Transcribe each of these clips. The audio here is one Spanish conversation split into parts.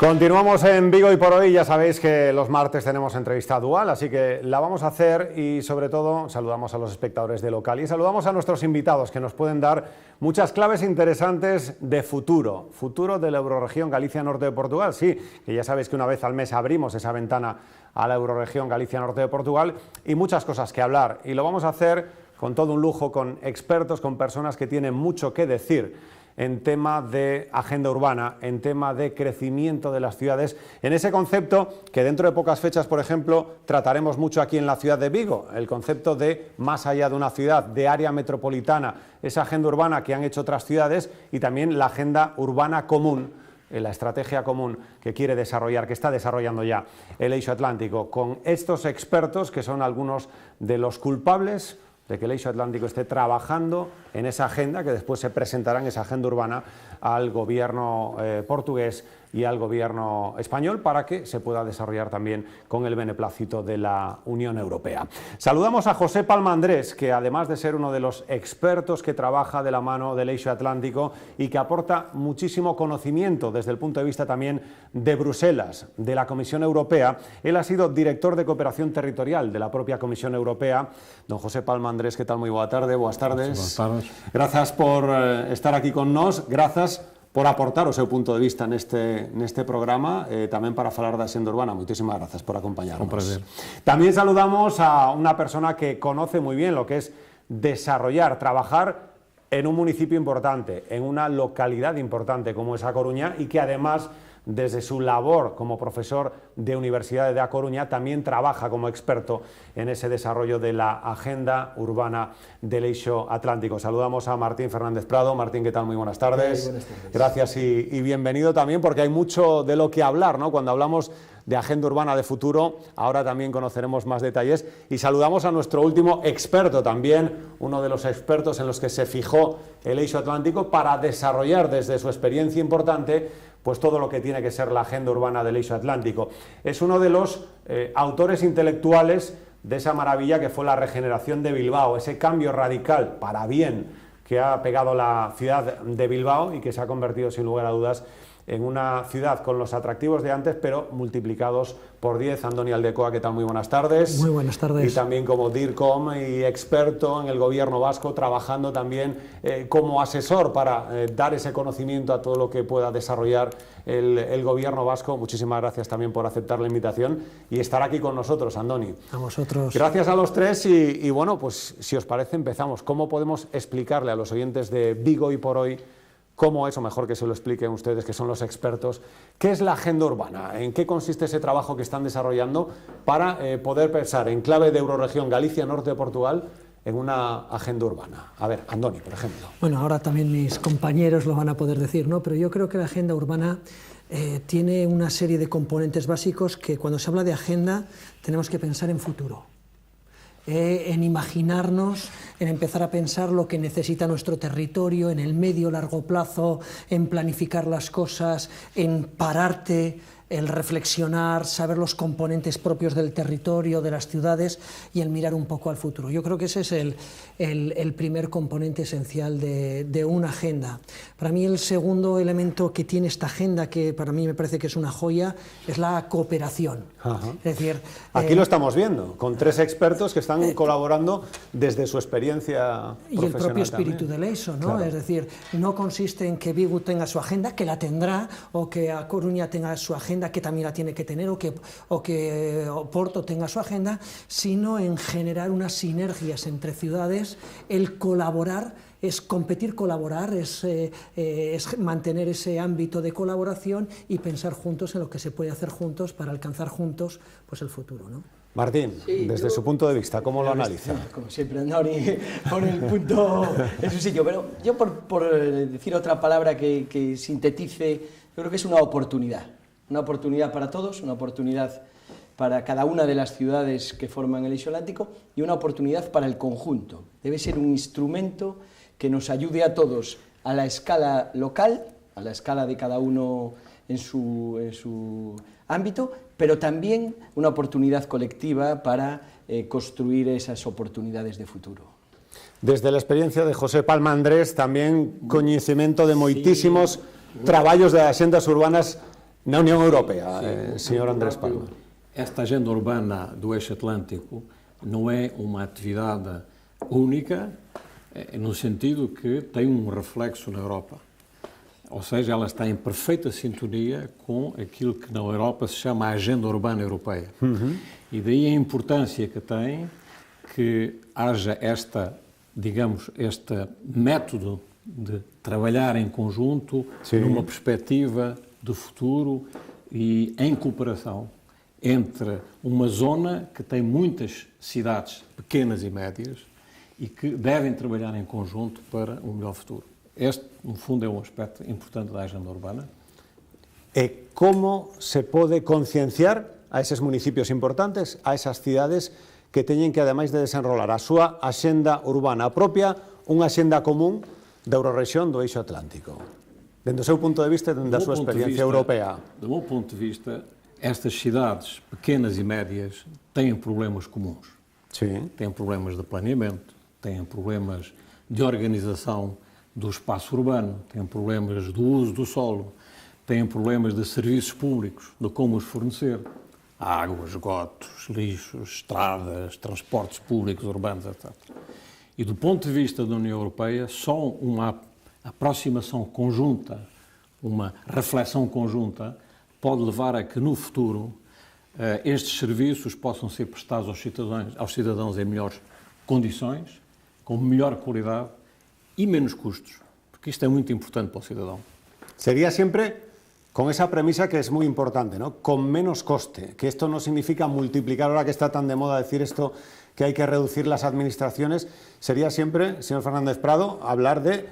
Continuamos en Vigo y por hoy. Ya sabéis que los martes tenemos entrevista dual, así que la vamos a hacer y sobre todo saludamos a los espectadores de local y saludamos a nuestros invitados que nos pueden dar muchas claves interesantes de futuro de la Eurorregión Galicia Norte de Portugal. Sí, que ya sabéis que una vez al mes abrimos esa ventana a la Eurorregión Galicia Norte de Portugal y muchas cosas que hablar, y lo vamos a hacer con todo un lujo, con expertos, con personas que tienen mucho que decir en tema de agenda urbana, en tema de crecimiento de las ciudades, en ese concepto que dentro de pocas fechas, por ejemplo, trataremos mucho aquí en la ciudad de Vigo, el concepto de más allá de una ciudad, de área metropolitana, esa agenda urbana que han hecho otras ciudades y también la agenda urbana común, la estrategia común que quiere desarrollar, que está desarrollando ya el Eixo Atlántico, con estos expertos que son algunos de los culpables de que el Eixo Atlántico esté trabajando en esa agenda que después se presentará en esa agenda urbana al gobierno portugués y al gobierno español para que se pueda desarrollar también con el beneplácito de la Unión Europea. Saludamos a José Palma Andrés, que además de ser uno de los expertos que trabaja de la mano del Eixo Atlántico y que aporta muchísimo conocimiento desde el punto de vista también de Bruselas, de la Comisión Europea. Él ha sido director de cooperación territorial de la propia Comisión Europea. Don José Palma Andrés, ¿qué tal? Muy buena tarde. Buenas tardes. Buenas tardes. Gracias por estar aquí con nos. Gracias por aportar o seu punto de vista neste programa, tamén para falar da xenda urbana. Moitísimas gracias por acompañarnos. Un prazer. También saludamos a una persona que conoce muy bien lo que es desarrollar, trabajar en un municipio importante, en una localidad importante como es A Coruña, y que además desde su labor como profesor de Universidad de A Coruña también trabaja como experto en ese desarrollo de la agenda urbana del Eixo Atlántico. Saludamos a Martín Fernández Prado. Martín, ¿qué tal? Muy buenas tardes. Buenas tardes. Gracias y bienvenido también, porque hay mucho de lo que hablar, ¿no? Cuando hablamos de agenda urbana de futuro, ahora también conoceremos más detalles. Y saludamos a nuestro último experto también, uno de los expertos en los que se fijó el Eixo Atlántico para desarrollar desde su experiencia importante pues todo lo que tiene que ser la agenda urbana del Eixo Atlántico. Es uno de los autores intelectuales de esa maravilla que fue la regeneración de Bilbao, ese cambio radical para bien que ha pegado la ciudad de Bilbao y que se ha convertido sin lugar a dudas en una ciudad con los atractivos de antes, pero multiplicados por 10. Andoni Aldecoa, ¿qué tal? Muy buenas tardes. Muy buenas tardes. Y también como DIRCOM y experto en el gobierno vasco, trabajando también como asesor para dar ese conocimiento a todo lo que pueda desarrollar el gobierno vasco. Muchísimas gracias también por aceptar la invitación y estar aquí con nosotros, Andoni. A vosotros. Gracias a los tres y bueno, pues si os parece empezamos. ¿Cómo podemos explicarle a los oyentes de Vigo y por hoy cómo es, o mejor que se lo expliquen ustedes, que son los expertos, qué es la agenda urbana, en qué consiste ese trabajo que están desarrollando para poder pensar en clave de Eurorregión Galicia Norte de Portugal en una agenda urbana? A ver, Andoni, por ejemplo. Bueno, ahora también mis compañeros lo van a poder decir, ¿no? Pero yo creo que la agenda urbana tiene una serie de componentes básicos que cuando se habla de agenda tenemos que pensar en futuro. En imaginarnos, en empezar a pensar lo que necesita nuestro territorio en el medio, largo plazo, en planificar las cosas, en pararte, el reflexionar, saber los componentes propios del territorio, de las ciudades y el mirar un poco al futuro. Yo creo que ese es el primer componente esencial de una agenda. Para mí el segundo elemento que tiene esta agenda, que para mí me parece que es una joya, es la cooperación. Ajá. Es decir, aquí lo estamos viendo, con tres expertos que están colaborando desde su experiencia profesional. Y el propio espíritu también. del Eixo, ¿no? Claro. Es decir, no consiste en que Vigo tenga su agenda, que la tendrá, o que A Coruña tenga su agenda, que también la tiene que tener, o que Porto tenga su agenda, sino en generar unas sinergias entre ciudades, el colaborar, es competir, colaborar, es mantener ese ámbito de colaboración y pensar juntos en lo que se puede hacer juntos para alcanzar juntos pues el futuro, ¿no? Martín, sí, desde su punto de vista, ¿cómo lo analiza? Como siempre, Andoni, por el punto en su sitio. Pero yo, por decir otra palabra que sintetice, yo creo que es una oportunidad. Una oportunidad para todos, una oportunidad para cada una de las ciudades que forman el Eixo Atlántico y una oportunidad para el conjunto. Debe ser un instrumento que nos ayude a todos a la escala local, a la escala de cada uno en su ámbito, pero también una oportunidad colectiva para construir esas oportunidades de futuro. Desde la experiencia de José Palma Andrés, tamén coñecemento de moitísimos traballos de axendas urbanas Na Unión Europea, señor Andrés Palma. Esta agenda urbana do eixo atlântico não é uma atividade única, no sentido que tem reflexo na Europa. Ou seja, ela está em perfeita sintonia com aquilo que na Europa se chama a Agenda Urbana Europeia. E daí a importância que tem que haja este método de trabalhar em conjunto, numa perspectiva de futuro e em cooperação entre uma zona que tem muitas cidades pequenas e médias e que devem trabalhar em conjunto para um melhor futuro. Este, no fundo, é um aspecto importante da agenda urbana. E como se pode concienciar a eses municipios importantes, a esas cidades que teñen que, ademais de desenrolar a súa axenda urbana propia, unha axenda común da Eurorrexión do eixo atlántico? Dende o seu punto de vista e dende a súa experiencia europea. Do meu ponto de vista, estas cidades pequenas e médias têm problemas comuns. Sim. Têm problemas de planeamento, têm problemas de organização do espaço urbano, têm problemas do uso do solo, têm problemas de serviços públicos, de como os fornecer. Água, esgotos, lixos, estradas, transportes públicos urbanos, etc. E do ponto de vista da União Europeia, só uma aproximação conjunta, uma reflexão conjunta, pode levar a que no futuro estes serviços possam ser prestados aos cidadãos em melhores condições, com melhor qualidade e menos custos, porque isto é muito importante para o cidadão. Sería siempre con esa premisa que es muy importante, ¿no? Con menos coste, que esto no significa multiplicar, ahora que está tan de moda decir esto, que hay que reducir las administraciones, sería siempre, señor Fernández Prado, hablar de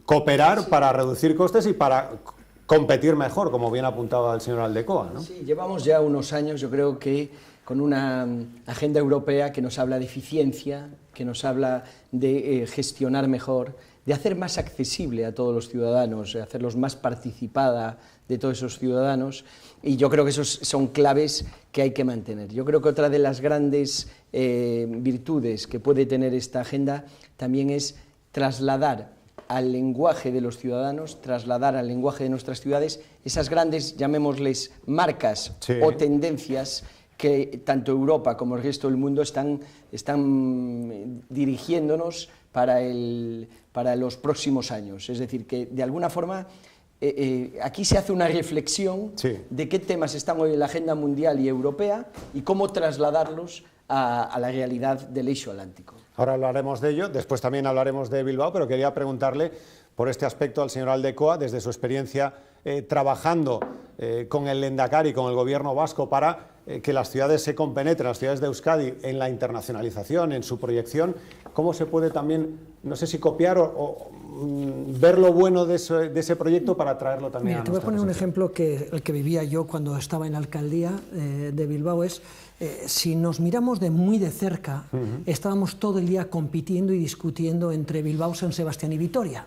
cooperar para reducir costes y para competir mejor, como bien apuntaba el señor Aldecoa, ¿no? Sí, llevamos ya unos años, yo creo que con una agenda europea que nos habla de eficiencia, que nos habla de gestionar mejor, de hacer más accesible a todos los ciudadanos, de hacerlos más participada de todos esos ciudadanos, y yo creo que esos son claves que hay que mantener. Yo creo que otra de las grandes virtudes que puede tener esta agenda también es trasladar al lenguaje de los ciudadanos, trasladar al lenguaje de nuestras ciudades esas grandes, llamémosles, marcas o tendencias que tanto Europa como el resto del mundo están dirigiéndonos para los próximos años. Es decir, que de alguna forma aquí se hace una reflexión de qué temas están hoy en la agenda mundial y europea y cómo trasladarlos a la realidad del eixo atlántico. Ahora hablaremos de ello, después también hablaremos de Bilbao, pero quería preguntarle por este aspecto al señor Aldecoa, desde su experiencia trabajando con el Lehendakari, con el gobierno vasco, para que las ciudades se compenetren, las ciudades de Euskadi, en la internacionalización, en su proyección. ¿Cómo se puede también, no sé si copiar o ver lo bueno de ese proyecto para traerlo también a nuestra Te voy a poner un ejemplo el que vivía yo cuando estaba en la alcaldía de Bilbao. Si nos miramos de muy de cerca, estábamos todo el día compitiendo y discutiendo entre Bilbao, San Sebastián y Vitoria.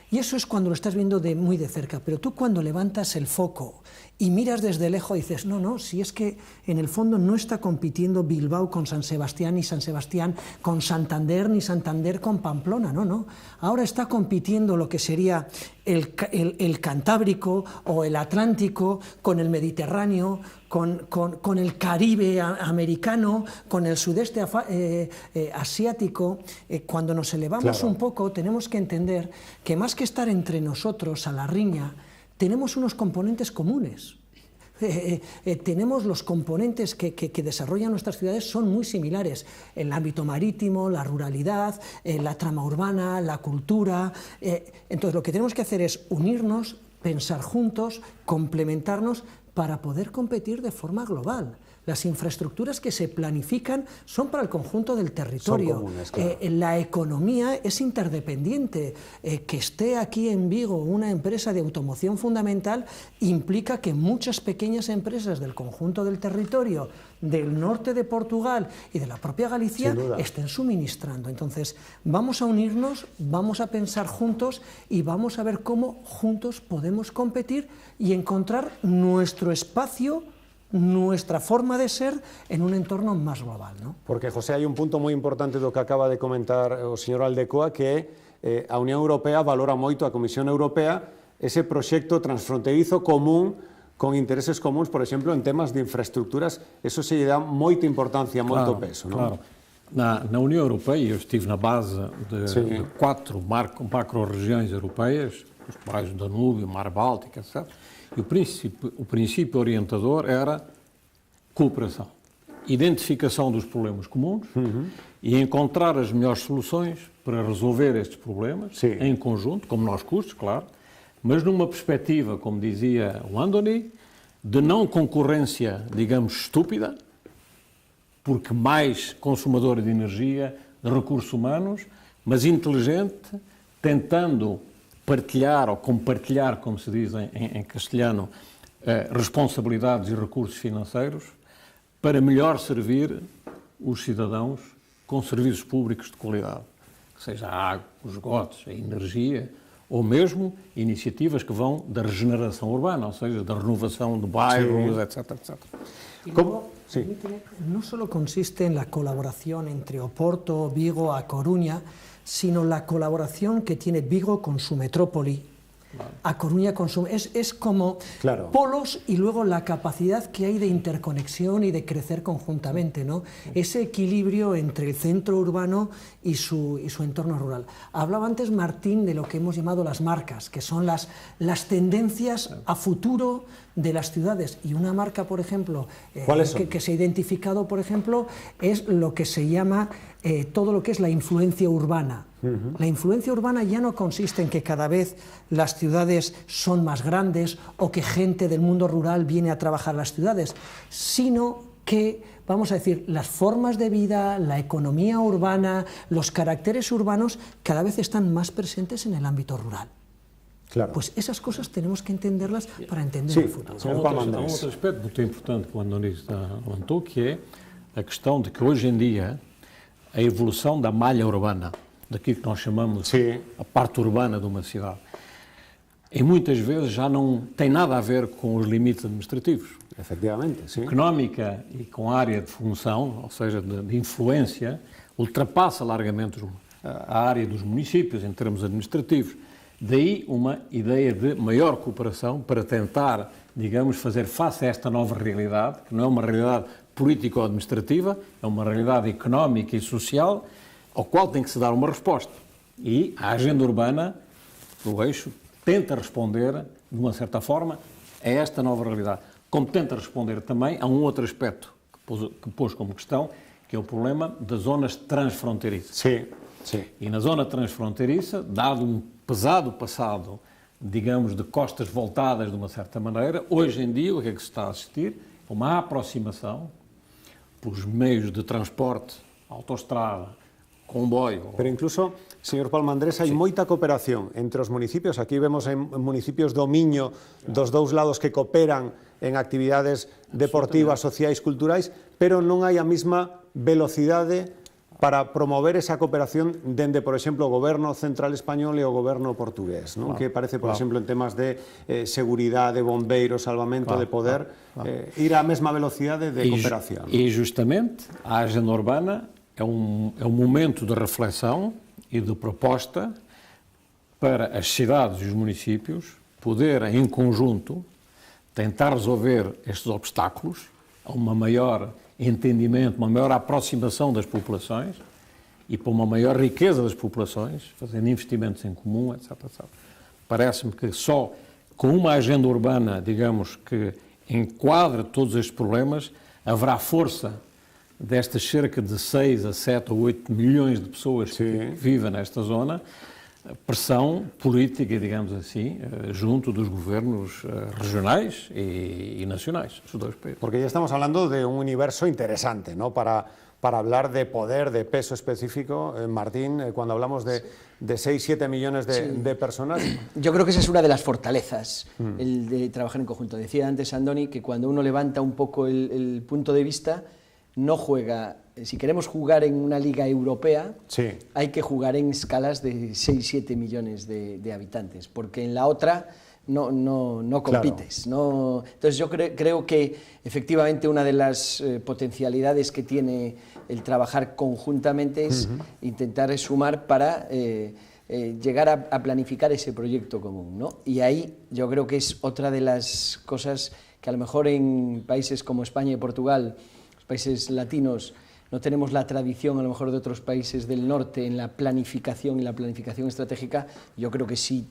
Y eso es cuando lo estás viendo de muy de cerca, pero tú cuando levantas el foco y miras desde lejos dices, no, si es que en el fondo no está compitiendo Bilbao con San Sebastián, ni San Sebastián con Santander, ni Santander con Pamplona, no. Ahora está compitiendo lo que sería el Cantábrico o el Atlántico con el Mediterráneo, con el Caribe americano, con el sudeste asiático. Cuando nos elevamos un poco tenemos que entender que más que estar entre nosotros a la riña, tenemos unos componentes comunes. Tenemos los componentes que desarrollan nuestras ciudades son muy similares. El ámbito marítimo, la ruralidad, la trama urbana, la cultura. Entonces lo que tenemos que hacer es unirnos, pensar juntos, complementarnos para poder competir de forma global. Las infraestructuras que se planifican son para el conjunto del territorio. Son comunes, claro. La economía es interdependiente. Que esté aquí en Vigo una empresa de automoción fundamental implica que muchas pequeñas empresas del conjunto del territorio, del norte de Portugal y de la propia Galicia estén suministrando. Entonces, vamos a unirnos, vamos a pensar juntos y vamos a ver cómo juntos podemos competir y encontrar nuestro espacio, nuestra forma de ser en un entorno más global, ¿no? Porque, José, hai un punto moi importante do que acaba de comentar o señor Aldecoa, que a Unión Europea valora moito, a Comisión Europea, ese proxecto transfronterizo común con intereses comuns, por exemplo, en temas de infraestructuras, eso se lle dá moita importancia, moito peso, non? Claro. Na União Europeia, eu estive na base de 4 macro-regiões europeias, os países do Danúbio, Mar Báltico, etc. E o princípio orientador era cooperação, identificação dos problemas comuns e encontrar as melhores soluções para resolver estes problemas em conjunto, com menores custos, claro, mas numa perspectiva, como dizia o Andoni, de não concorrência, digamos, estúpida, porque mais consumadora de energia, de recursos humanos, mas inteligente, tentando partilhar ou compartilhar, como se diz em castelhano, responsabilidades e recursos financeiros para melhor servir os cidadãos com serviços públicos de qualidade, seja a água, os esgotos, a energia, ou mesmo iniciativas que vão da regeneração urbana, ou seja, da renovação de bairros, etc, etc. Y luego, no solo consiste en la colaboración entre Oporto, Vigo, A Coruña, sino la colaboración que tiene Vigo con su metrópoli, A Coruña con su... Es como polos y luego la capacidad que hay de interconexión y de crecer conjuntamente, ¿no? Ese equilibrio entre el centro urbano y su entorno rural. Hablaba antes Martín de lo que hemos llamado las marcas, que son las tendencias a futuro de las ciudades. Y una marca, por ejemplo, que se ha identificado, por ejemplo, es lo que se llama todo lo que es la influencia urbana. La influencia urbana ya no consiste en que cada vez las ciudades son más grandes o que gente del mundo rural viene a trabajar a las ciudades, sino que, vamos a decir, las formas de vida, la economía urbana, los caracteres urbanos cada vez están más presentes en el ámbito rural. Claro. Pues esas cosas tenemos que entenderlas para entender el futuro. Há outro aspecto muito importante que o Andoni levantou, que é a questão de que hoje em dia a evolução da malha urbana, daquilo que nós chamamos a parte urbana de uma cidade, e muitas vezes já não tem nada a ver com os limites administrativos. Efectivamente, sim. Económica e com a área de função, ou seja, de influência, ultrapassa largamente a área dos municípios em termos administrativos. Daí uma ideia de maior cooperação para tentar, digamos, fazer face a esta nova realidade, que não é uma realidade político-administrativa, é uma realidade económica e social, ao qual tem que se dar uma resposta. E a agenda urbana, do eixo, tenta responder, de uma certa forma, a esta nova realidade. Como tenta responder também a um outro aspecto que pôs como questão, que é o problema das zonas transfronteiriças. Sim, sim. E na zona transfronteiriça, dado um pesado passado, digamos, de costas voltadas de uma certa maneira, hoje em dia o que é que se está a assistir? Uma aproximação pelos meios de transporte, autoestrada, comboio. Pero incluso, señor Palma Andrés, hai moita cooperación entre os municipios. Aquí vemos en municipios do Miño, dos dous lados que cooperan en actividades deportivas, sociais, culturais, pero non hai a mesma velocidade para promover esa cooperación dende, por exemplo, o goberno central español e o goberno portugués, non? Que parece, por exemplo, en temas de seguridade, bombeiros, salvamento, de poder ir á mesma velocidade de cooperación. E justamente a agenda urbana é um momento de reflexão e de proposta para as cidades e os municípios poderem, em conjunto, tentar resolver estes obstáculos a uma maior entendimento, uma maior aproximação das populações e para uma maior riqueza das populações, fazendo investimentos em comum, etc. etc. Parece-me que só com uma agenda urbana, digamos, que enquadre todos estes problemas, haverá força destas cerca de 6 a 7 ou 8 milhões de pessoas que vivem nesta zona, pressão política, digamos assim, junto dos governos regionais e nacionais, dos dois países. Porque ya estamos hablando de un universo interesante, ¿no? Para hablar de poder, de peso específico, Martín, cuando hablamos de 6-7 millones de personas. Yo creo que esa es una de las fortalezas, el de trabajar en conjunto. Decía antes Andoni que cuando uno levanta un poco el punto de vista, no juega, si queremos jugar en una liga europea, hay que jugar en escalas de 6-7 millones de habitantes, porque en la otra no compites. Claro. Entonces yo creo que efectivamente una de las potencialidades que tiene el trabajar conjuntamente es intentar sumar para llegar a planificar ese proyecto común, ¿no? Y ahí yo creo que es otra de las cosas que a lo mejor en países como España y Portugal, los países latinos, no tenemos la tradición a lo mejor de otros países del norte en la planificación y la planificación estratégica. Yo creo que sí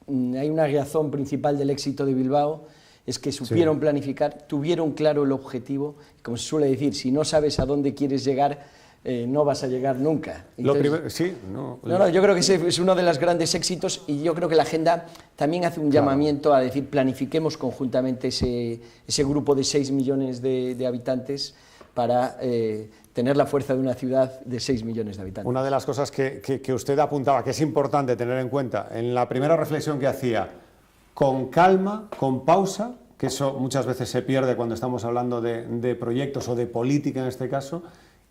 hay una razón principal del éxito de Bilbao, es que supieron planificar, tuvieron claro el objetivo, como se suele decir, si no sabes a dónde quieres llegar, no vas a llegar nunca. Entonces, yo creo que ese es uno de los grandes éxitos, y yo creo que la agenda también hace un llamamiento a decir, planifiquemos conjuntamente ese grupo de 6 millones de habitantes para tener la fuerza de una ciudad de 6 millones de habitantes. Una de las cosas que usted apuntaba, que es importante tener en cuenta, en la primera reflexión que hacía, con calma, con pausa, que eso muchas veces se pierde cuando estamos hablando de proyectos o de política en este caso,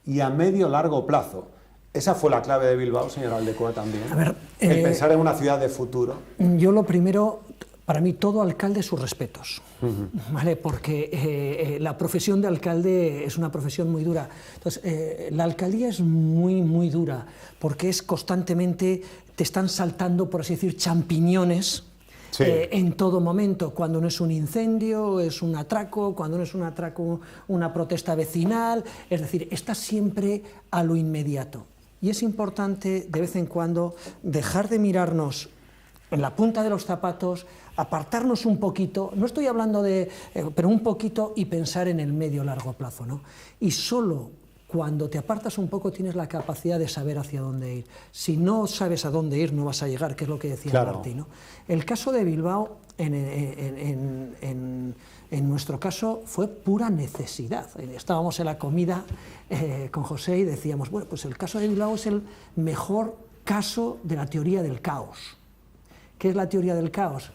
y a medio largo plazo. Esa fue la clave de Bilbao, señor Aldecoa, también. A ver, el pensar en una ciudad de futuro. Yo lo primero, para mí todo alcalde sus respetos, ¿vale? Porque la profesión de alcalde es una profesión muy dura. Entonces, la alcaldía es muy, muy dura, porque es constantemente, te están saltando, por así decir, champiñones. Sí. En todo momento, cuando no es un incendio, es un atraco, cuando no es un atraco, una protesta vecinal, es decir, está siempre a lo inmediato. Y es importante, de vez en cuando, dejar de mirarnos en la punta de los zapatos, apartarnos un poquito, no estoy hablando de, pero un poquito, y pensar en el medio-largo plazo, ¿no? Y solo cuando te apartas un poco tienes la capacidad de saber hacia dónde ir. Si no sabes a dónde ir, no vas a llegar, que es lo que decía Martí, ¿no? El caso de Bilbao, en nuestro caso, fue pura necesidad. Estábamos en la comida con José y decíamos, bueno, pues el caso de Bilbao es el mejor caso de la teoría del caos. ¿Qué es la teoría del caos?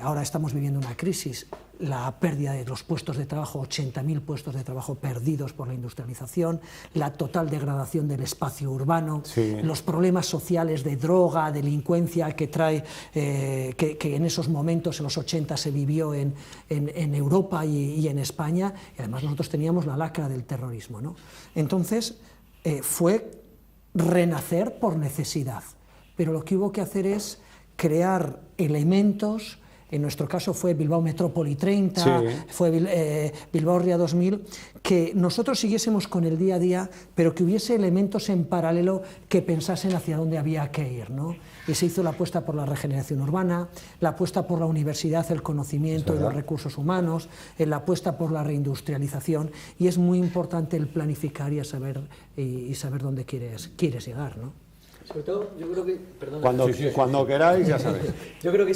Ahora estamos viviendo una crisis, la pérdida de los puestos de trabajo, 80.000 puestos de trabajo perdidos por la industrialización, la total degradación del espacio urbano, los problemas sociales de droga, delincuencia que trae, que en esos momentos, en los 80, se vivió en Europa y en España, y además nosotros teníamos la lacra del terrorismo, ¿no? Entonces, fue renacer por necesidad, pero lo que hubo que hacer es crear elementos. En nuestro caso fue Bilbao Metrópoli 30, fue Bilbao Ría 2000, que nosotros siguiésemos con el día a día, pero que hubiese elementos en paralelo que pensasen hacia dónde había que ir, ¿no? Y se hizo la apuesta por la regeneración urbana, la apuesta por la universidad, el conocimiento y los recursos humanos, la apuesta por la reindustrialización, y es muy importante el planificar y saber dónde quieres llegar, ¿no? Sobre todo, yo creo que... Cuando queráis, ya sabéis. Yo creo que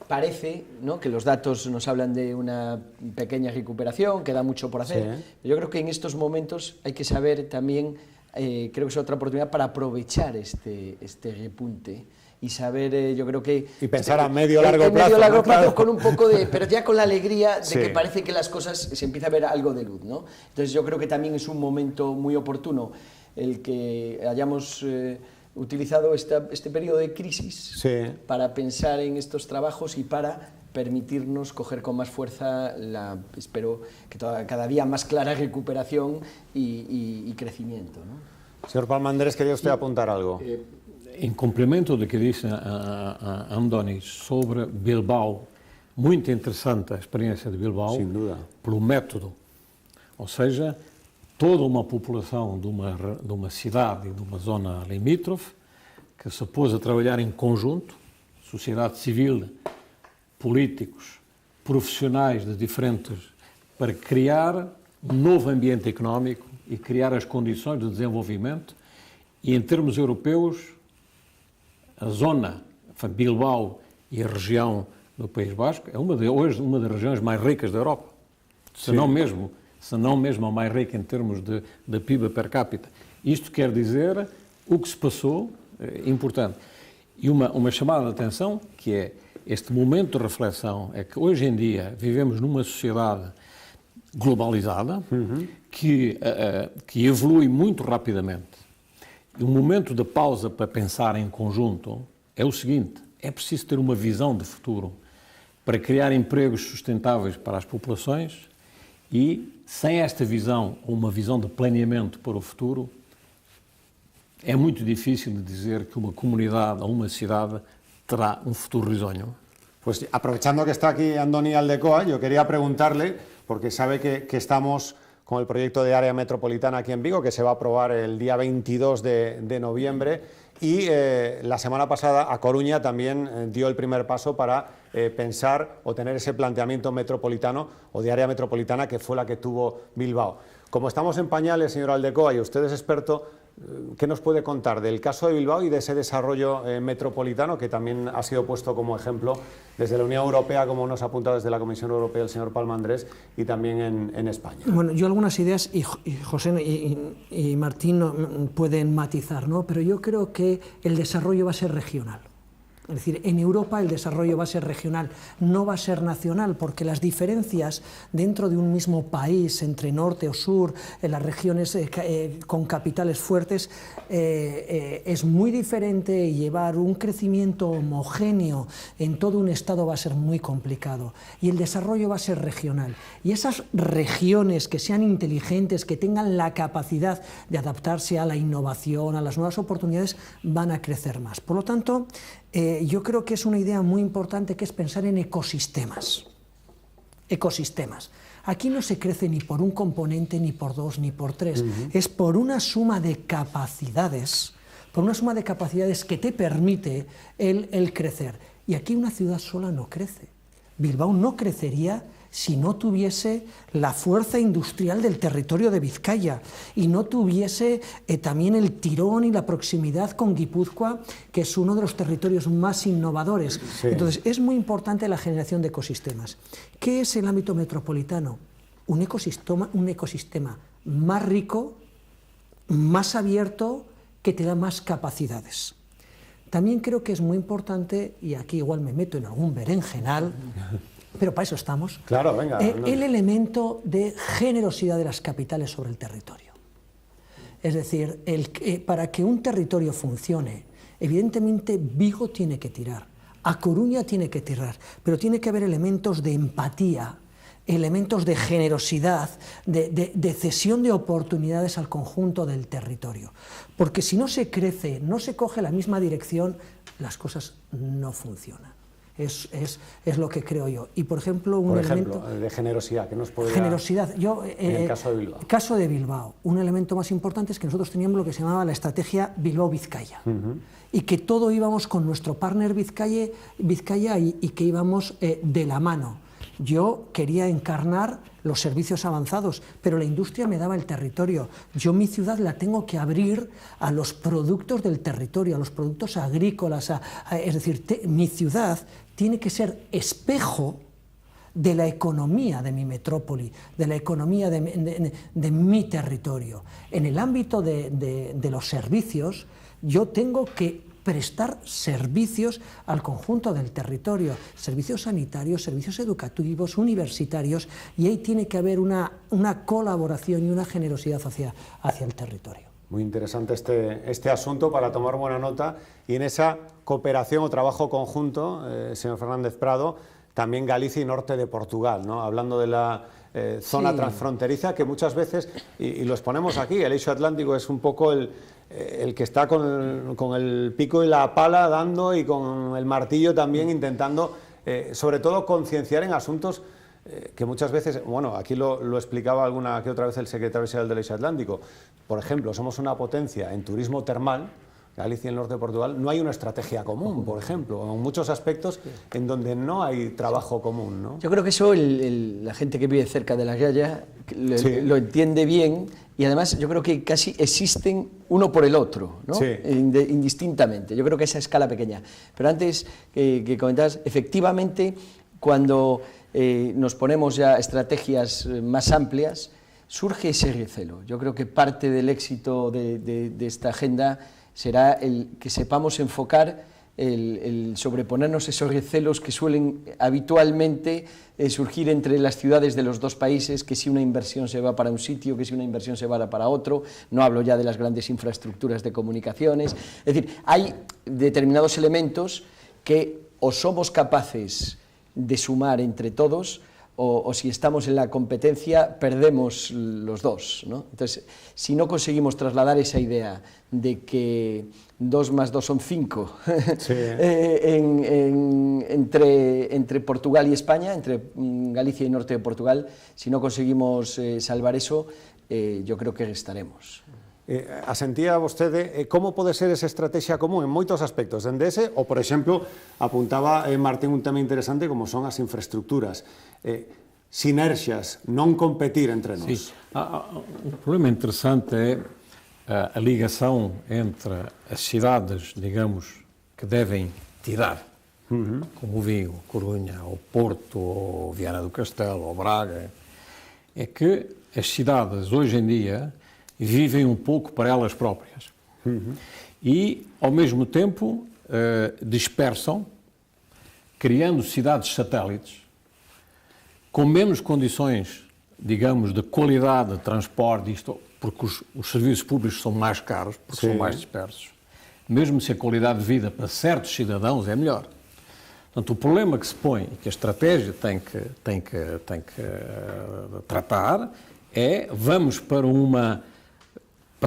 parece, ¿no?, que los datos nos hablan de una pequeña recuperación, queda mucho por hacer. Yo creo que en estos momentos hay que saber también, creo que es otra oportunidad para aprovechar este repunte y saber, yo creo que... Y pensar a medio-largo plazo. Medio-largo plazo, con un poco de... pero ya con la alegría de que parece que las cosas, se empieza a ver algo de luz, ¿no? Entonces yo creo que también es un momento muy oportuno el que hayamos... utilizado este periodo de crisis para pensar en estos trabajos y para permitirnos coger con más fuerza espero que cada día más clara recuperación y crecimiento, ¿no? Señor Palma-Andrés, ¿quería usted apuntar algo? Em complemento do que disse a Andoni sobre Bilbao, muito interessante a experiência de Bilbao, sem dúvida, pelo método, ou seja, toda uma população de uma cidade e de uma zona limítrofe que se pôs a trabalhar em conjunto, sociedade civil, políticos, profissionais de diferentes, para criar um novo ambiente económico e criar as condições de desenvolvimento. E em termos europeus, a zona, Bilbao e a região do País Basco, é hoje uma das regiões mais ricas da Europa, se não mesmo a mais rica em termos de PIB per capita. Isto quer dizer o que se passou, importante. E uma chamada de atenção, que é este momento de reflexão, é que hoje em dia vivemos numa sociedade globalizada, que evolui muito rapidamente. E um momento de pausa para pensar em conjunto é o seguinte: é preciso ter uma visão de futuro para criar empregos sustentáveis para as populações. E, sem esta visão, ou uma visão de planeamento para o futuro, é muito difícil de dizer que uma comunidade ou uma cidade terá un futuro risonho. Pues aprovechando que está aquí Andoni Aldecoa, yo quería preguntarle, porque sabe que estamos con el proyecto de área metropolitana aquí en Vigo, que se va a aprobar el día 22 de noviembre, y la semana pasada A Coruña también dio el primer paso para pensar o tener ese planteamiento metropolitano o de área metropolitana que fue la que tuvo Bilbao. Como estamos en pañales, señor Aldecoa, y usted es experto, ¿qué nos puede contar del caso de Bilbao y de ese desarrollo metropolitano que también ha sido puesto como ejemplo desde la Unión Europea, como nos ha apuntado desde la Comisión Europea el señor Palma Andrés, y también en España? Bueno, yo algunas ideas, y José y Martín pueden matizar, ¿no? Pero yo creo que el desarrollo va a ser regional. Es decir, en Europa el desarrollo va a ser regional, no va a ser nacional, porque las diferencias dentro de un mismo país, entre norte o sur, en las regiones con capitales fuertes, es muy diferente, y llevar un crecimiento homogéneo en todo un estado va a ser muy complicado, y el desarrollo va a ser regional. Y esas regiones que sean inteligentes, que tengan la capacidad de adaptarse a la innovación, a las nuevas oportunidades, van a crecer más. Por lo tanto, yo creo que es una idea muy importante, que es pensar en ecosistemas. Ecosistemas. Aquí no se crece ni por un componente, ni por dos, ni por tres. Es por una suma de capacidades, que te permite el crecer. Y aquí una ciudad sola no crece. Bilbao no crecería si no tuviese la fuerza industrial del territorio de Vizcaya y no tuviese también el tirón y la proximidad con Guipúzcoa, que es uno de los territorios más innovadores. Sí. Entonces, es muy importante la generación de ecosistemas. ¿Qué es el ámbito metropolitano? Un ecosistema más rico, más abierto, que te da más capacidades. También creo que es muy importante, y aquí igual me meto en algún berenjenal, pero para eso estamos, claro, venga, el elemento de generosidad de las capitales sobre el territorio. Es decir, para que un territorio funcione, evidentemente Vigo tiene que tirar, A Coruña tiene que tirar, pero tiene que haber elementos de empatía, elementos de generosidad, de cesión de oportunidades al conjunto del territorio. Porque si no se crece, no se coge la misma dirección, las cosas no funcionan. Es lo que creo yo. Y, por ejemplo, elemento de generosidad, que nos podría... Generosidad. En el caso de Bilbao. Caso de Bilbao. Un elemento más importante es que nosotros teníamos lo que se llamaba la estrategia Bilbao-Vizcaya. Y que todo íbamos con nuestro partner Vizcaya y que íbamos de la mano. Yo quería encarnar los servicios avanzados, pero la industria me daba el territorio. Yo mi ciudad la tengo que abrir a los productos del territorio, a los productos agrícolas. Es decir, mi ciudad tiene que ser espejo de la economía de mi metrópoli, de la economía de mi territorio. En el ámbito de los servicios, yo tengo que prestar servicios al conjunto del territorio, servicios sanitarios, servicios educativos, universitarios, y ahí tiene que haber una colaboración y una generosidad hacia el territorio. Muy interesante este asunto para tomar buena nota, y en esa cooperación o trabajo conjunto, señor Fernández Prado, también Galicia y norte de Portugal, ¿no? Hablando de la zona transfronteriza, que muchas veces, y lo exponemos aquí, el eixo atlántico es un poco el que está con el pico y la pala dando, y con el martillo también intentando, sobre todo, concienciar en asuntos que muchas veces, bueno, aquí lo explicaba alguna que otra vez el secretario general del eixo atlántico. Por ejemplo, somos una potencia en turismo termal, Galicia y el norte de Portugal, no hay una estrategia común, por ejemplo, en muchos aspectos en donde no hay trabajo común, ¿no? Yo creo que eso la gente que vive cerca de la Galla lo entiende bien, y además yo creo que casi existen uno por el otro, ¿no? Indistintamente. Yo creo que esa escala pequeña. Pero antes que comentabas, efectivamente, cuando nos ponemos ya estrategias más amplias, surge ese recelo. Yo creo que parte del éxito de esta agenda será el que sepamos enfocar, el sobreponernos esos recelos que suelen habitualmente surgir entre las ciudades de los dos países, que si una inversión se va para un sitio, que si una inversión se va para otro. No hablo ya de las grandes infraestructuras de comunicaciones. Es decir, hay determinados elementos que o somos capaces de sumar entre todos, o si estamos en la competencia, perdemos los dos, ¿no? Entonces, si no conseguimos trasladar esa idea de que 2 más 2 son 5 sí. entre Portugal y España, entre Galicia y norte de Portugal, si no conseguimos salvar eso, yo creo que estaremos. Asentía vostede como pode ser esa estrategia común en moitos aspectos dende ese, ou, por exemplo, apuntaba Martín un tema interesante como son as infraestructuras. Sinerxias, non competir entre nós. Sí. O problema interessante é a ligação entre as cidades, digamos, que devem tirar, como Vigo, Corunha, ou Porto, ou Viana do Castelo, ou Braga, é que as cidades, hoje em dia, vivem um pouco para elas próprias. E, ao mesmo tempo, dispersam, criando cidades satélites, com menos condições, digamos, de qualidade de transporte, isto, porque os serviços públicos são mais caros, porque Sim. são mais dispersos. Mesmo se a qualidade de vida para certos cidadãos é melhor. Portanto, o problema que se põe e que a estratégia tem que tratar é, vamos para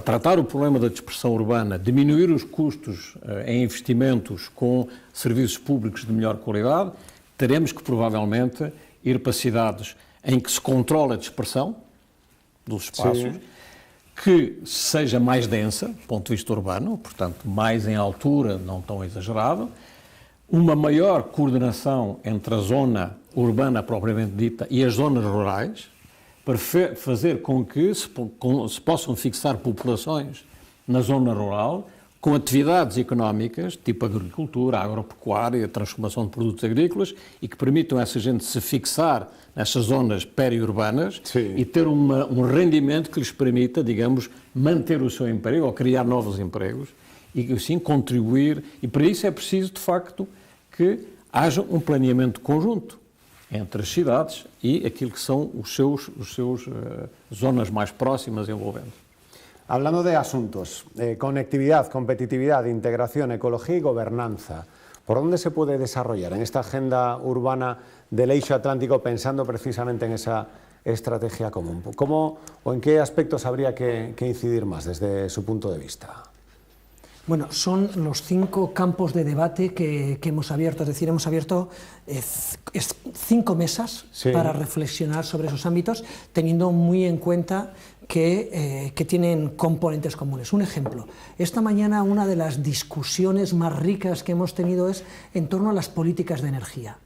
tratar o problema da dispersão urbana, diminuir os custos em investimentos com serviços públicos de melhor qualidade, teremos que provavelmente ir para cidades em que se controla a dispersão dos espaços, Sim. que seja mais densa, do ponto de vista urbano, portanto, mais em altura, não tão exagerado, uma maior coordenação entre a zona urbana propriamente dita e as zonas rurais, para fazer com que se possam fixar populações na zona rural com atividades económicas, tipo agricultura, agropecuária, transformação de produtos agrícolas, e que permitam a essa gente se fixar nessas zonas periurbanas e ter um rendimento que lhes permita, digamos, manter o seu emprego ou criar novos empregos e, assim, contribuir. E para isso é preciso, de facto, que haja um planeamento conjunto entre as cidades e aquilo que são os seus zonas mais próximas envolvendo. Hablando de asuntos, conectividad, competitividad, integración, ecología y gobernanza, ¿por dónde se puede desarrollar en esta agenda urbana del eixo atlántico pensando precisamente en esa estrategia común? ¿Cómo o en qué aspectos habría que incidir más desde su punto de vista? Bueno, son los 5 campos de debate que hemos abierto, es decir, hemos abierto 5 mesas sí. para reflexionar sobre esos ámbitos, teniendo muy en cuenta que tienen componentes comunes. Un ejemplo, esta mañana una de las discusiones más ricas que hemos tenido es en torno a las políticas de energía.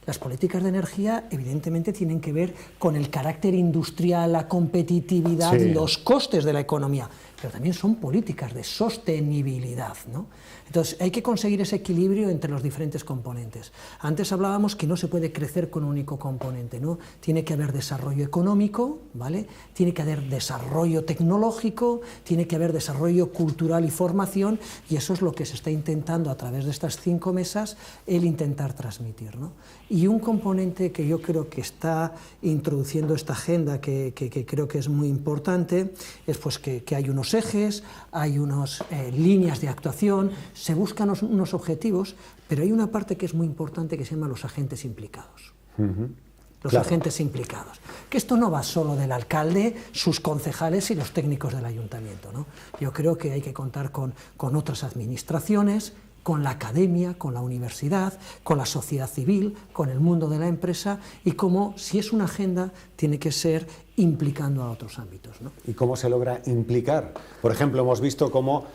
Las políticas de energía evidentemente tienen que ver con el carácter industrial, la competitividad, sí. los costes de la economía, pero también son políticas de sostenibilidad, ¿no? Entonces hay que conseguir ese equilibrio entre los diferentes componentes. Antes hablábamos que no se puede crecer con un único componente, ¿no? Tiene que haber desarrollo económico, ¿vale? Tiene que haber desarrollo tecnológico, tiene que haber desarrollo cultural y formación, y eso es lo que se está intentando a través de estas 5 mesas, el intentar transmitir, ¿no? Y un componente que yo creo que está introduciendo esta agenda, que creo que es muy importante, es pues que hay unos ejes, hay unas líneas de actuación, se buscan unos objetivos, pero hay una parte que es muy importante que se llama los agentes implicados. Los claro. agentes implicados. Que esto no va solo del alcalde, sus concejales y los técnicos del ayuntamiento, ¿no? Yo creo que hay que contar con otras administraciones, con la academia, con la universidad, con la sociedad civil, con el mundo de la empresa, y cómo, si es una agenda, tiene que ser implicando a otros ámbitos, ¿no? ¿Y cómo se logra implicar? Por ejemplo, hemos visto cómo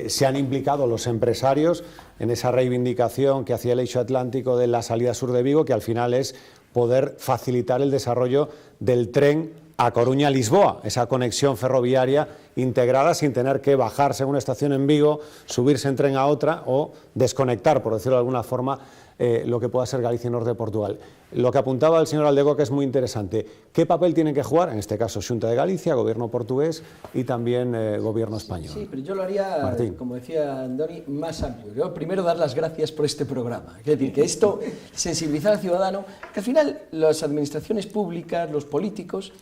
se han implicado los empresarios en esa reivindicación que hacía el eixo atlántico de la salida sur de Vigo, que al final es poder facilitar el desarrollo del tren a Coruña-Lisboa, esa conexión ferroviaria integrada sin tener que bajarse en una estación en Vigo, subirse en tren a otra o desconectar, por decirlo de alguna forma, lo que pueda ser Galicia y Norte de Portugal. Lo que apuntaba el señor Aldegoa, que es muy interesante, ¿qué papel tienen que jugar, en este caso, Xunta de Galicia, Gobierno portugués y también Gobierno español? Sí, pero yo lo haría, Martín, como decía Andoni, más amplio. Yo primero dar las gracias por este programa. Es decir, que esto, sensibilizar al ciudadano, que al final las administraciones públicas, los políticos,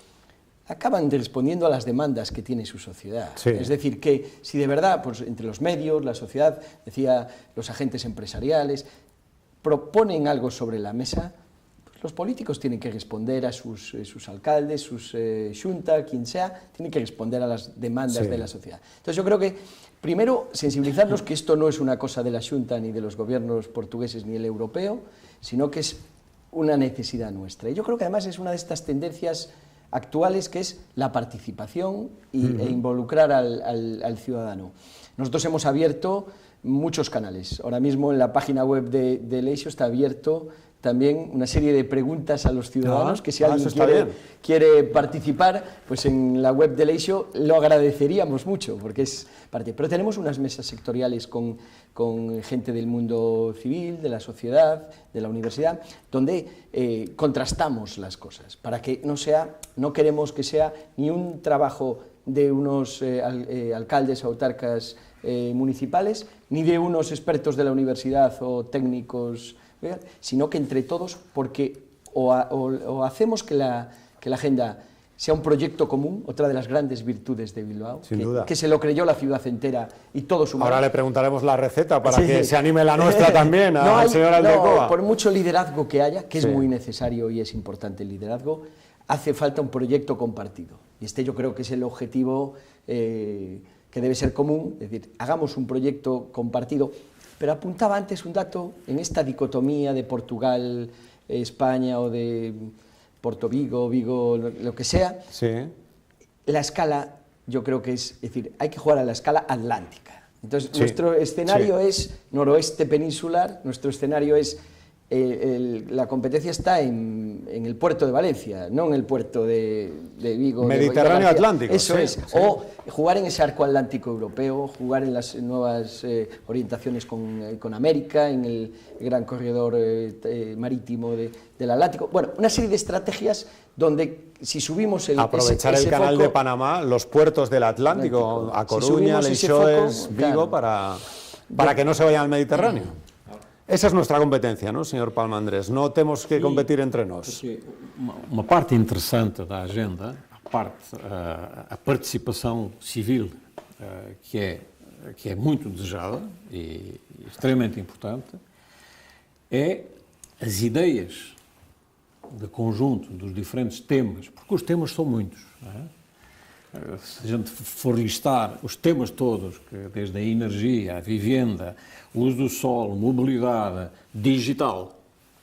acaban respondiendo a las demandas que tiene su sociedad. Sí. Es decir, que si de verdad, pues, entre los medios, la sociedad, decía, los agentes empresariales, proponen algo sobre la mesa, pues los políticos tienen que responder a sus alcaldes, sus xunta, quien sea, tienen que responder a las demandas de la sociedad. Entonces yo creo que, primero, sensibilizarnos que esto no es una cosa de la xunta ni de los gobiernos portugueses ni el europeo, sino que es una necesidad nuestra. Y yo creo que además es una de estas tendencias actuales que es la participación e involucrar al ciudadano. Nosotros hemos abierto muchos canales. Ahora mismo en la página web de Leixo está abierto también una serie de preguntas a los ciudadanos, que si alguien quiere participar, pues en la web de Leixo lo agradeceríamos mucho, porque es parte. Pero tenemos unas mesas sectoriales con gente del mundo civil, de la sociedad, de la universidad, donde contrastamos las cosas, para que no queremos que sea ni un trabajo de unos alcaldes o autarcas municipales, ni de unos expertos de la universidad o técnicos, sino que entre todos, porque o hacemos que la agenda sea un proyecto común, otra de las grandes virtudes de Bilbao, que se lo creyó la ciudad entera y todos humanos. Ahora le preguntaremos la receta para que se anime la nuestra también al señor Aldecoa. Por mucho liderazgo que haya, que es muy necesario y es importante el liderazgo, hace falta un proyecto compartido. Y yo creo que es el objetivo que debe ser común, es decir, hagamos un proyecto compartido. Pero apuntaba antes un dato, en esta dicotomía de Portugal, España o de Porto Vigo, lo que sea, la escala yo creo que es decir, hay que jugar a la escala atlántica. Entonces nuestro escenario es noroeste peninsular, nuestro escenario es la competencia está en el puerto de Valencia, no en el puerto de Vigo. Mediterráneo Atlántico. Eso es. O jugar en ese arco atlántico europeo, jugar en las nuevas orientaciones con América, en el gran corredor marítimo del Atlántico. Bueno, una serie de estrategias donde si subimos aprovechar el canal de Panamá, los puertos del Atlántico, a Coruña, Leixões, Vigo, para que no se vayan al Mediterráneo. Essa é a nossa competência, não, Sr. Palma Andrés? Não temos que competir entre nós. Uma parte interessante da agenda, a participação civil, que é muito desejada e extremamente importante, é as ideias de conjunto dos diferentes temas, porque os temas são muitos, não é? Se a gente for listar os temas todos, desde a energia, a vivenda, o uso do solo, mobilidade, digital...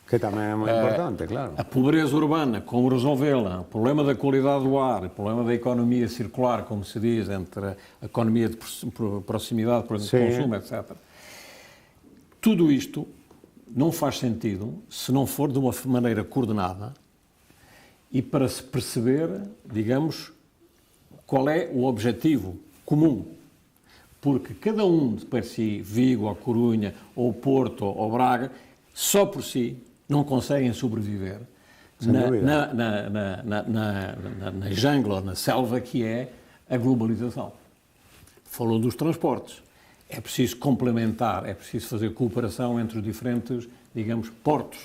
Que também é muito importante, claro. A pobreza urbana, como resolvê-la, o problema da qualidade do ar, o problema da economia circular, como se diz, entre a economia de proximidade, por exemplo, consumo, etc. Tudo isto não faz sentido se não for de uma maneira coordenada e para se perceber, digamos, qual é o objetivo comum. Porque cada um de per si, Vigo, ou Corunha, ou Porto, ou Braga, só por si não conseguem sobreviver na jungla, na selva que é a globalização. Falou dos transportes. É preciso complementar, é preciso fazer cooperação entre os diferentes, digamos, portos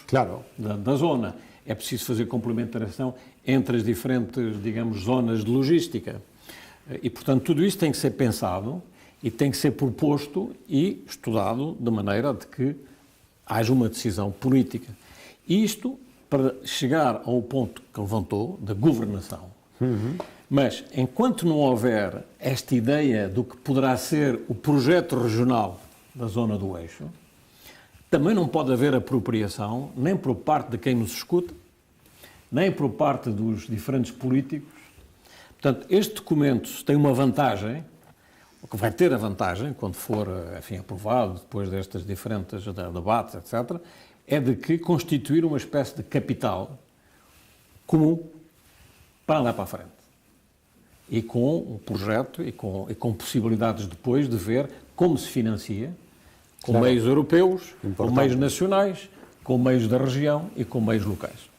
da zona. É preciso fazer complementação entre as diferentes, digamos, zonas de logística. E, portanto, tudo isso tem que ser pensado e tem que ser proposto e estudado de maneira de que haja uma decisão política. Isto para chegar ao ponto que levantou, da governação. Mas, enquanto não houver esta ideia do que poderá ser o projeto regional da zona do eixo, também não pode haver apropriação, nem por parte de quem nos escuta, nem por parte dos diferentes políticos. Portanto, este documento tem uma vantagem, o que vai ter a vantagem, quando for, enfim, aprovado, depois destes diferentes debates, etc., é de que constituir uma espécie de capital comum para andar para a frente. E com um projeto e com possibilidades depois de ver como se financia, com meios europeus, com meios nacionais, com meios da região e com meios locais.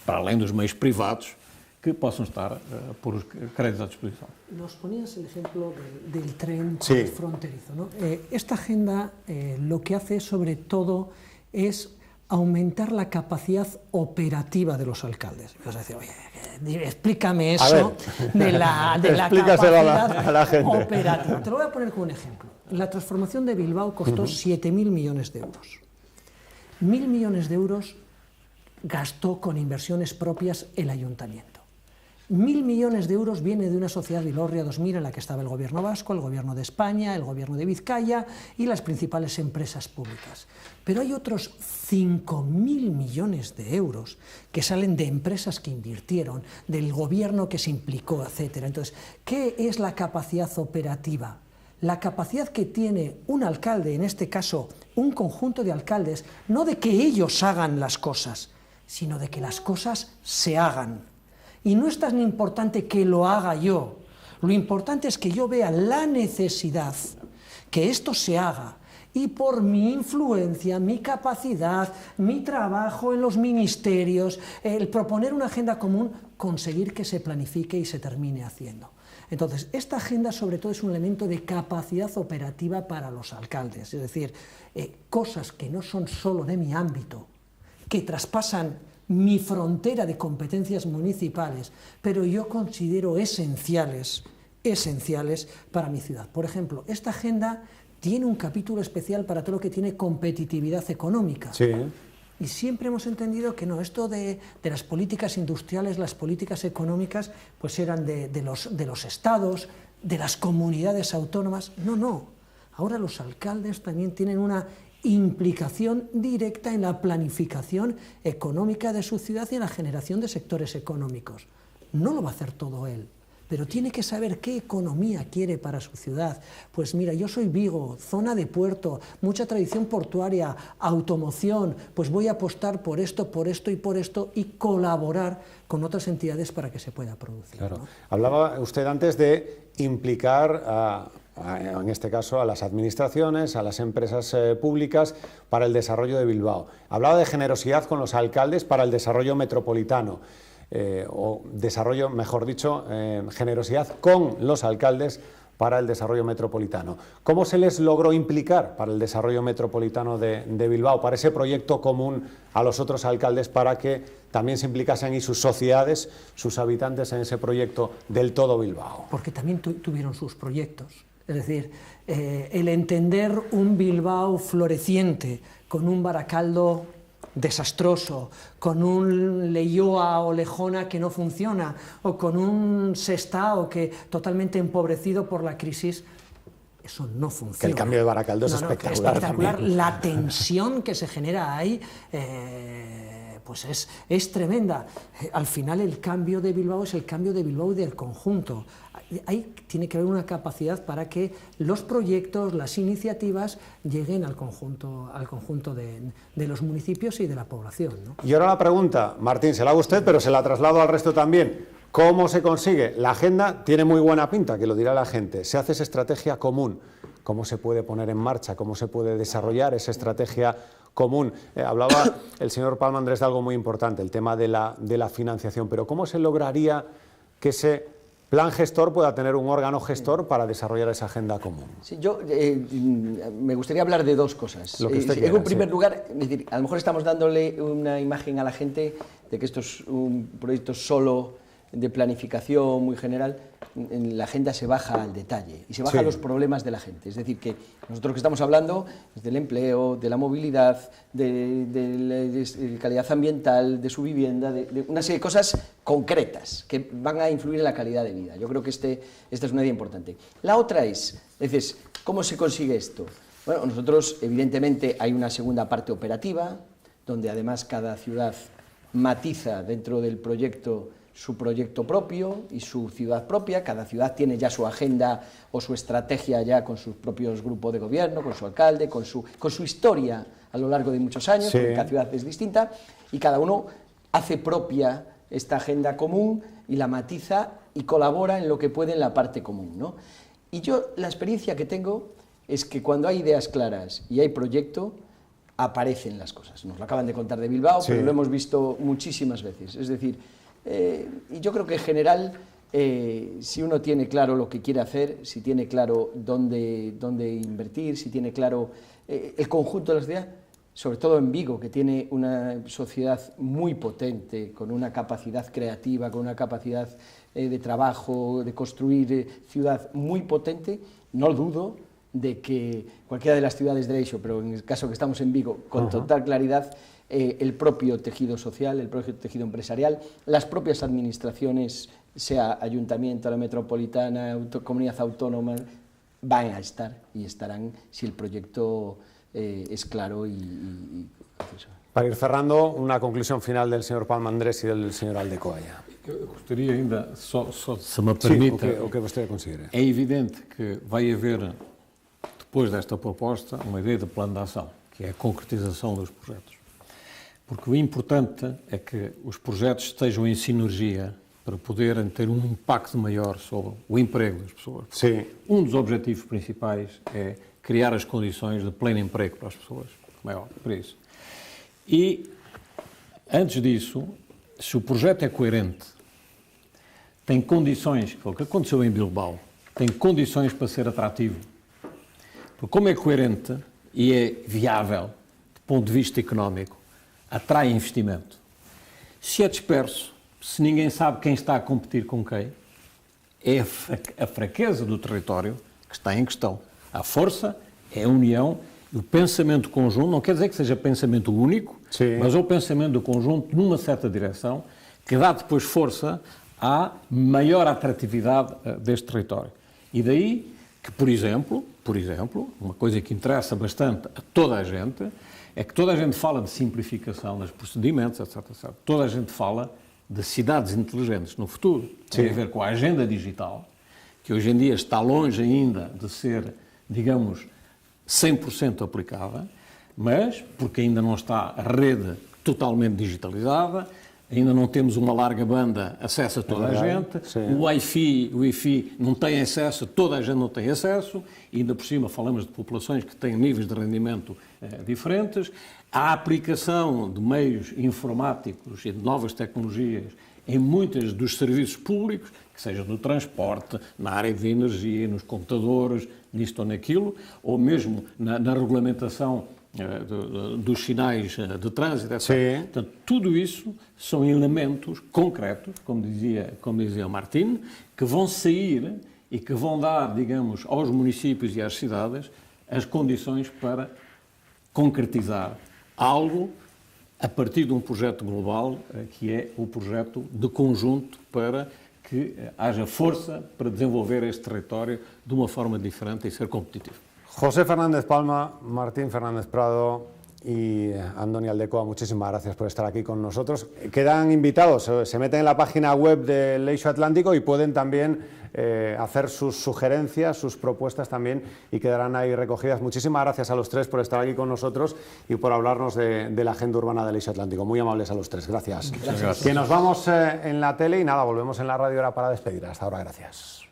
Para além dos meios privados, que possam estar por os créditos à disposição. Nos ponías el ejemplo del tren transfronterizo, ¿no? Esta agenda lo que hace sobre todo es aumentar la capacidad operativa de los alcaldes. Vas a decir, oye, explícame eso de la capacidad a la gente operativa. Te lo voy a poner como un ejemplo. La transformación de Bilbao costó 7.000 millones de euros. 1.000 millones de euros gastó con inversiones propias el ayuntamiento. 1.000 millones de euros viene de una sociedad Bilorria 2000 en la que estaba el gobierno vasco, el gobierno de España, el gobierno de Vizcaya y las principales empresas públicas. Pero hay otros 5.000 millones de euros que salen de empresas que invirtieron, del gobierno que se implicó, etc. Entonces, ¿qué es la capacidad operativa? La capacidad que tiene un alcalde, en este caso un conjunto de alcaldes, no de que ellos hagan las cosas, sino de que las cosas se hagan. Y no es tan importante que lo haga yo, lo importante es que yo vea la necesidad, que esto se haga, y por mi influencia, mi capacidad, mi trabajo en los ministerios, el proponer una agenda común, conseguir que se planifique y se termine haciendo. Entonces, esta agenda sobre todo es un elemento de capacidad operativa para los alcaldes, es decir, cosas que no son solo de mi ámbito, que traspasan mi frontera de competencias municipales, pero yo considero esenciales para mi ciudad. Por ejemplo, esta agenda tiene un capítulo especial para todo lo que tiene competitividad económica. Sí. Y siempre hemos entendido que no, esto de las políticas industriales, las políticas económicas, pues eran de los estados, de las comunidades autónomas. No, no. Ahora los alcaldes también tienen una implicación directa en la planificación económica de su ciudad y en la generación de sectores económicos. No lo va a hacer todo él, pero tiene que saber qué economía quiere para su ciudad. Pues mira, yo soy Vigo, zona de puerto, mucha tradición portuaria, automoción, pues voy a apostar por esto y colaborar con otras entidades para que se pueda producir. Claro. ¿No? Hablaba usted antes de implicar en este caso a las administraciones, a las empresas públicas para el desarrollo de Bilbao. Hablaba de generosidad con los alcaldes para el desarrollo metropolitano, o desarrollo, mejor dicho, generosidad con los alcaldes para el desarrollo metropolitano. ¿Cómo se les logró implicar para el desarrollo metropolitano de Bilbao, para ese proyecto común a los otros alcaldes para que también se implicasen y sus sociedades, sus habitantes en ese proyecto del todo Bilbao? Porque también tuvieron sus proyectos. Es decir, el entender un Bilbao floreciente con un Baracaldo desastroso, con un Leioa o Lejona que no funciona, o con un Sestao que totalmente empobrecido por la crisis, eso no funciona. Que el cambio de Baracaldo es espectacular también. La tensión que se genera ahí pues es tremenda. Al final el cambio de Bilbao es el cambio de Bilbao y del conjunto. Ahí tiene que haber una capacidad para que los proyectos, las iniciativas lleguen al conjunto de los municipios y de la población, ¿no? Y ahora la pregunta, Martín, se la hago a usted, pero se la traslado al resto también. ¿Cómo se consigue? La agenda tiene muy buena pinta, que lo dirá la gente. Se hace esa estrategia común. ¿Cómo se puede poner en marcha? ¿Cómo se puede desarrollar esa estrategia común? Hablaba el señor Palma Andrés de algo muy importante, el tema de la financiación. Pero ¿cómo se lograría que ese plan gestor pueda tener un órgano gestor para desarrollar esa agenda común? Sí, yo me gustaría hablar de dos cosas. Lo que usted quiera, en primer lugar, es decir, a lo mejor estamos dándole una imagen a la gente de que esto es un proyecto solo de planificación muy general. En la agenda se baja al detalle y se baja a los problemas de la gente. Es decir, que nosotros que estamos hablando es del empleo, de la movilidad, de calidad ambiental, de su vivienda, de una serie de cosas concretas que van a influir en la calidad de vida. Yo creo que esta es una idea importante. La otra es, ¿cómo se consigue esto? Bueno, nosotros, evidentemente, hay una segunda parte operativa, donde además cada ciudad matiza dentro del proyecto su proyecto propio y su ciudad propia. Cada ciudad tiene ya su agenda o su estrategia ya con sus propios grupos de gobierno, con su alcalde, con su historia a lo largo de muchos años, porque cada ciudad es distinta, y cada uno hace propia esta agenda común y la matiza y colabora en lo que puede en la parte común, ¿no? Y yo, la experiencia que tengo es que cuando hay ideas claras y hay proyecto, aparecen las cosas. Nos lo acaban de contar de Bilbao, pero lo hemos visto muchísimas veces. Es decir, y yo creo que en general, si uno tiene claro lo que quiere hacer, si tiene claro dónde invertir, si tiene claro el conjunto de la sociedad, sobre todo en Vigo, que tiene una sociedad muy potente, con una capacidad creativa, con una capacidad de trabajo, de construir ciudad muy potente, no dudo de que cualquiera de las ciudades de Eixo, pero en el caso que estamos en Vigo, con total claridad, el propio tejido social, el propio tejido empresarial, las propias administraciones, sea ayuntamiento, la metropolitana, comunidad autónoma, van a estar y estarán si el proyecto es claro y Para ir cerrando, una conclusión final del señor Palma Andrés y del señor Aldecoa. Eu gostaria ainda, só se me permita, o que você considera. é evidente que vai haver, depois desta proposta, uma ideia de plano de ação, que é a concretização dos projetos. Porque o importante é que os projetos estejam em sinergia para poderem ter um impacto maior sobre o emprego das pessoas. Sim. Um dos objetivos principais é criar as condições de pleno emprego para as pessoas, como é óbvio, para isso. E, antes disso, se o projeto é coerente, tem condições, foi o que aconteceu em Bilbao, tem condições para ser atrativo. Porque como é coerente e é viável, do ponto de vista económico, atrai investimento. Se é disperso, se ninguém sabe quem está a competir com quem, é a fraqueza do território que está em questão. A força é a união, o pensamento conjunto, não quer dizer que seja pensamento único, Sim. mas é o pensamento do conjunto numa certa direção, que dá depois força à maior atratividade deste território. E daí que, por exemplo, uma coisa que interessa bastante a toda a gente, é que toda a gente fala de simplificação dos procedimentos, etc, etc. Toda a gente fala de cidades inteligentes no futuro. Tem a ver com a agenda digital, que hoje em dia está longe ainda de ser, digamos, 100% aplicada, mas porque ainda não está a rede totalmente digitalizada, ainda não temos uma larga banda acesso a toda a gente, sim. o Wi-Fi não tem acesso, toda a gente não tem acesso, e ainda por cima falamos de populações que têm níveis de rendimento diferentes, a aplicação de meios informáticos e de novas tecnologias em muitos dos serviços públicos, que seja no transporte, na área de energia, nos computadores, nisto ou naquilo, ou mesmo na regulamentação dos sinais de trânsito, etc. Sim. Portanto, tudo isso são elementos concretos, como dizia o Martín, que vão sair e que vão dar, digamos, aos municípios e às cidades as condições para concretizar algo a partir de um projeto global, que é o projeto de conjunto para que haja força para desenvolver este território de uma forma diferente e ser competitivo. José Fernández Palma, Martín Fernández Prado y Andoni Aldecoa, muchísimas gracias por estar aquí con nosotros. Quedan invitados, se meten en la página web del Eixo Atlántico y pueden también hacer sus sugerencias, sus propuestas también, y quedarán ahí recogidas. Muchísimas gracias a los tres por estar aquí con nosotros y por hablarnos de la agenda urbana del Eixo Atlántico. Muy amables a los tres, gracias. Gracias. Que nos vamos en la tele y nada, volvemos en la radio ahora para despedir. Hasta ahora, gracias.